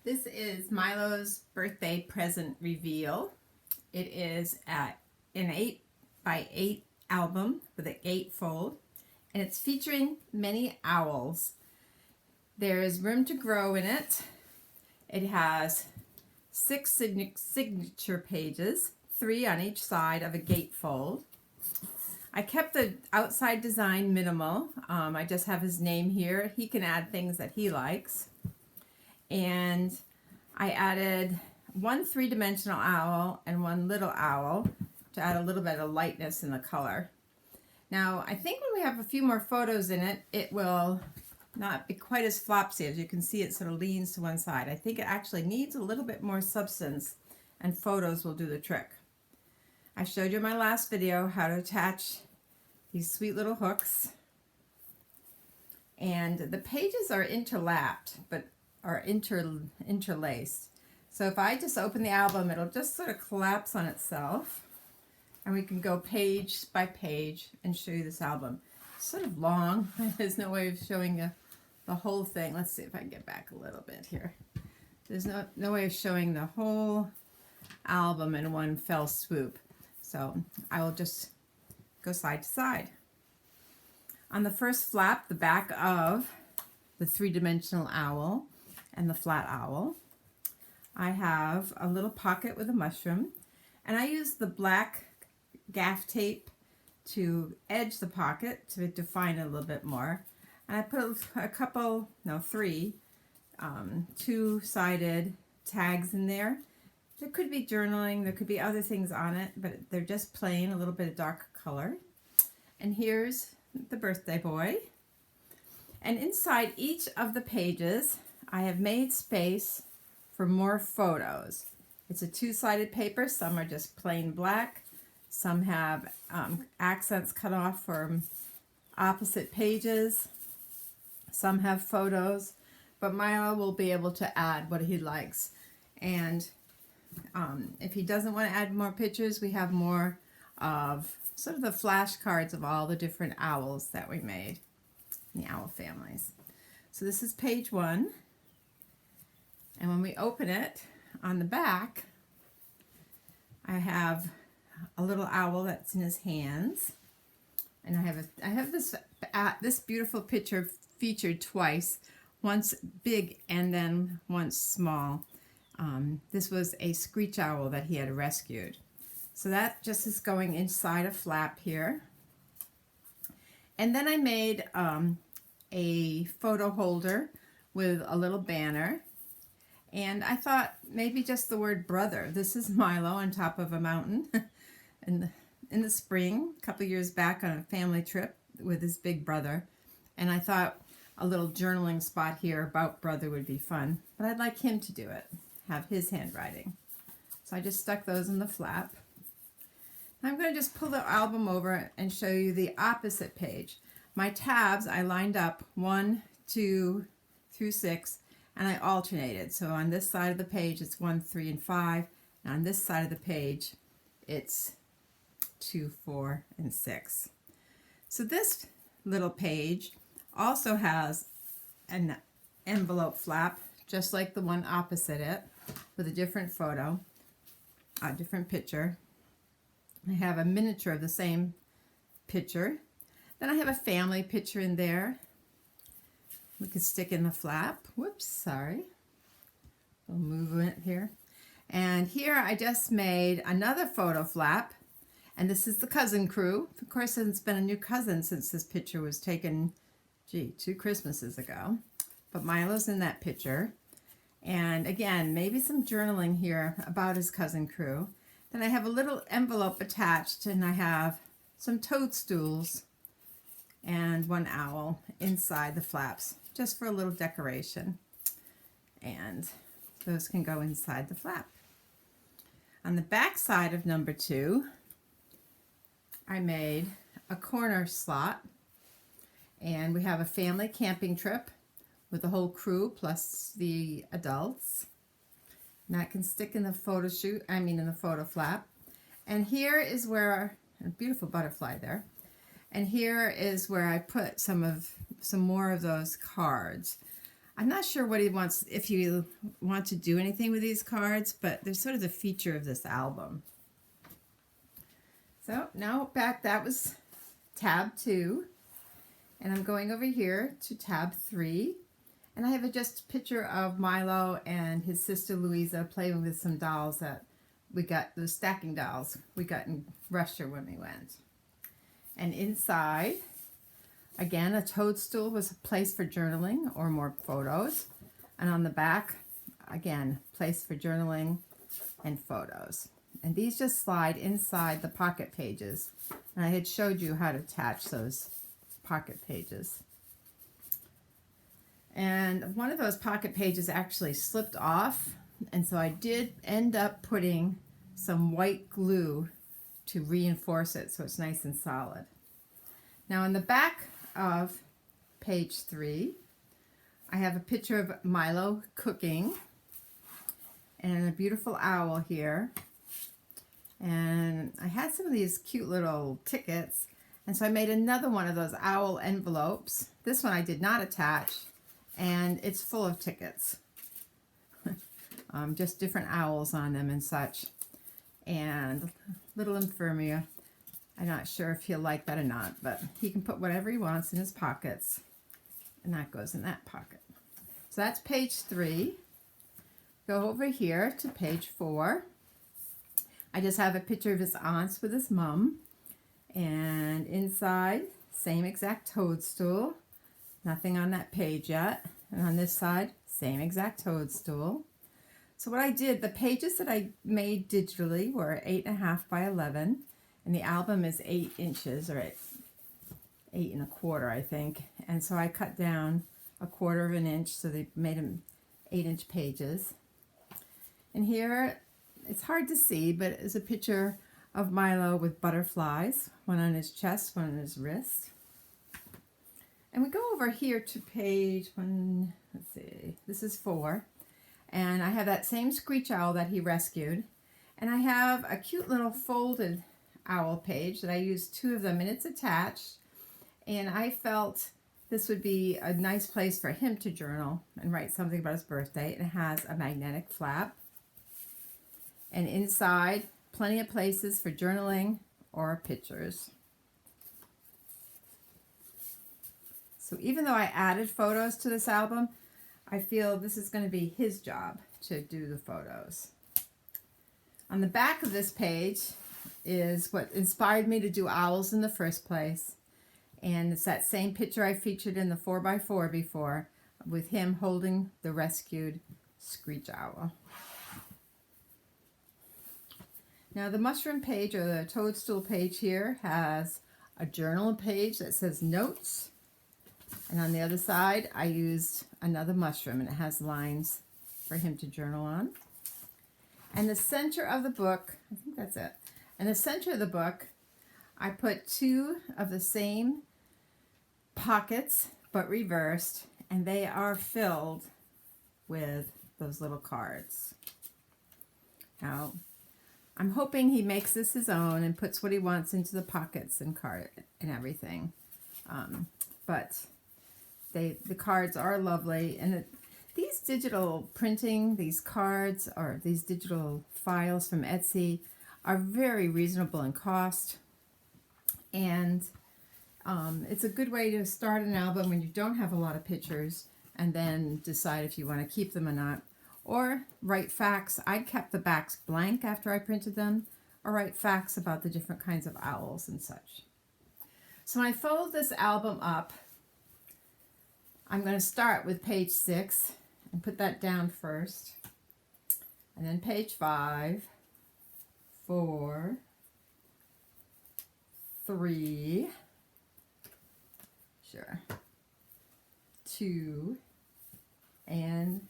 This is Milo's birthday present reveal. It is an 8x8 album with a gatefold, and it's featuring many owls. There is room to grow in it. It has 6 signature pages, 3 on each side of a gatefold. I kept the outside design minimal. I just have his name here. He can add things that he likes. And I added 1 3-dimensional owl and 1 little owl to add a little bit of lightness in the color. Now, I think when we have a few more photos in it, it will not be quite as flopsy. As you can see, it sort of leans to one side. I think it actually needs a little bit more substance, and photos will do the trick. I showed you in my last video how to attach these sweet little hooks. And the pages are interlapped, but are interlaced. So if I just open the album, it'll just sort of collapse on itself. And we can go page by page and show you this album. It's sort of long. There's no way of showing you the whole thing. Let's see if I can get back a little bit here. There's no way of showing the whole album in one fell swoop. So I will just go side to side. On the first flap, the back of the 3-dimensional owl and the flat owl, I have a little pocket with a mushroom, and I use the black gaff tape to edge the pocket to define it a little bit more. And I put a couple, no, 3 two-sided tags in there. There could be journaling, there could be other things on it, but they're just plain, a little bit of dark color. And here's the birthday boy. And inside each of the pages, I have made space for more photos. It's a 2-sided paper. Some are just plain black. Some have accents cut off from opposite pages. Some have photos. But Milo will be able to add what he likes. And if he doesn't want to add more pictures, we have more of sort of the flashcards of all the different owls that we made in the owl families. So this is page 1. And when we open it, on the back, I have a little owl that's in his hands. And I have this beautiful picture featured twice, once big and then once small. This was a screech owl that he had rescued. So that just is going inside a flap here. And then I made a photo holder with a little banner. And I thought maybe just the word brother. This is Milo on top of a mountain in the spring, a couple years back on a family trip with his big brother. And I thought a little journaling spot here about brother would be fun. But I'd like him to do it, have his handwriting. So I just stuck those in the flap. I'm going to just pull the album over and show you the opposite page. My tabs, I lined up 1, 2 through 6, and I alternated. So on this side of the page, it's 1, 3, and 5. And on this side of the page, it's 2, 4, and 6. So this little page also has an envelope flap, just like the one opposite it, with a different photo, a different picture. I have a miniature of the same picture. Then I have a family picture in there. We can stick in the flap. Whoops, sorry. A little movement here. And here I just made another photo flap. And this is the cousin crew. Of course, it's been a new cousin since this picture was taken, 2 Christmases ago. But Milo's in that picture. And again, maybe some journaling here about his cousin crew. Then I have a little envelope attached, and I have some toadstools and 1 owl inside the flaps, just for a little decoration. And those can go inside the flap. On the back side of number 2, I made a corner slot, and we have a family camping trip with the whole crew plus the adults. And that can stick in the photo shoot, in the photo flap. And here is where, a beautiful butterfly there. And here is where I put some more of those cards. I'm not sure what he wants, if you want to do anything with these cards, but they're sort of the feature of this album. So now back, that was tab 2. And I'm going over here to tab 3. And I have just a picture of Milo and his sister Louisa playing with some dolls that we got, those stacking dolls we got in Russia when we went. And inside, again, a toadstool was a place for journaling or more photos. And on the back, again, place for journaling and photos. And these just slide inside the pocket pages. And I had showed you how to attach those pocket pages. And one of those pocket pages actually slipped off. And so I did end up putting some white glue to reinforce it so it's nice and solid. Now in the back of page 3, I have a picture of Milo cooking and a beautiful owl here. And I had some of these cute little tickets, and so I made another one of those owl envelopes. This one I did not attach, and it's full of tickets. Just different owls on them and such. And little Infirmia. I'm not sure if he'll like that or not, but he can put whatever he wants in his pockets, and that goes in that pocket. So that's page 3. Go over here to page 4. I just have a picture of his aunts with his mom, and inside, same exact toadstool. Nothing on that page yet. And on this side, same exact toadstool. So what I did, the pages that I made digitally were 8.5 by 11, and the album is 8 inches, or 8 1/4, I think. And so I cut down 1/4 of an inch, so they made them 8-inch pages. And here, it's hard to see, but it's a picture of Milo with butterflies, one on his chest, one on his wrist. And we go over here to page 1, let's see, this is 4. And I have that same screech owl that he rescued. And I have a cute little folded owl page that I used 2 of them, and it's attached. And I felt this would be a nice place for him to journal and write something about his birthday. And it has a magnetic flap. And inside, plenty of places for journaling or pictures. So even though I added photos to this album, I feel this is going to be his job to do the photos. On the back of this page is what inspired me to do owls in the first place. And it's that same picture I featured in the 4x4 before, with him holding the rescued screech owl. Now the mushroom page, or the toadstool page here, has a journal page that says notes. And on the other side, I used another mushroom, and it has lines for him to journal on. And the center of the book, I think that's it. And the center of the book, I put 2 of the same pockets, but reversed, and they are filled with those little cards. Now, I'm hoping he makes this his own and puts what he wants into the pockets and card and everything. But the cards are lovely, and these digital printing, these cards, or these digital files from Etsy are very reasonable in cost. And it's a good way to start an album when you don't have a lot of pictures, and then decide if you want to keep them or not. Or write facts. I kept the backs blank after I printed them, or write facts about the different kinds of owls and such. So when I fold this album up, I'm going to start with page 6 and put that down first. And then page 5, 4, 3, 2, and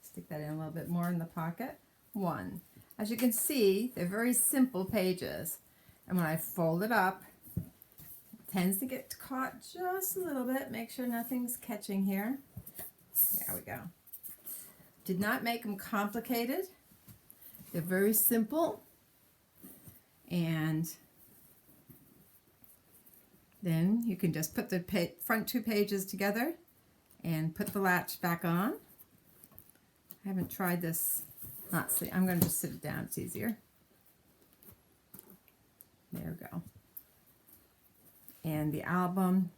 stick that in a little bit more in the pocket, 1. As you can see, they're very simple pages. And when I fold it up, tends to get caught just a little bit. Make sure nothing's catching here. There we go. Did not make them complicated. They're very simple. And then you can just put the front 2 pages together and put the latch back on. I haven't tried this. Not see. I'm going to just sit it down. It's easier. There we go. And the album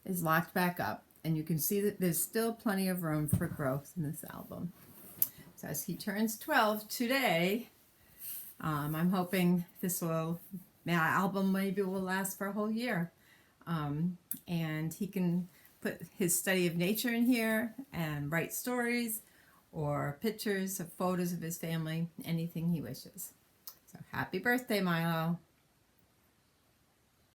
is locked back up, and you can see that there's still plenty of room for growth in this album. So as he turns 12 today, I'm hoping my album maybe will last for a whole year. And he can put his study of nature in here and write stories or pictures of photos of his family, anything he wishes. So happy birthday, Milo.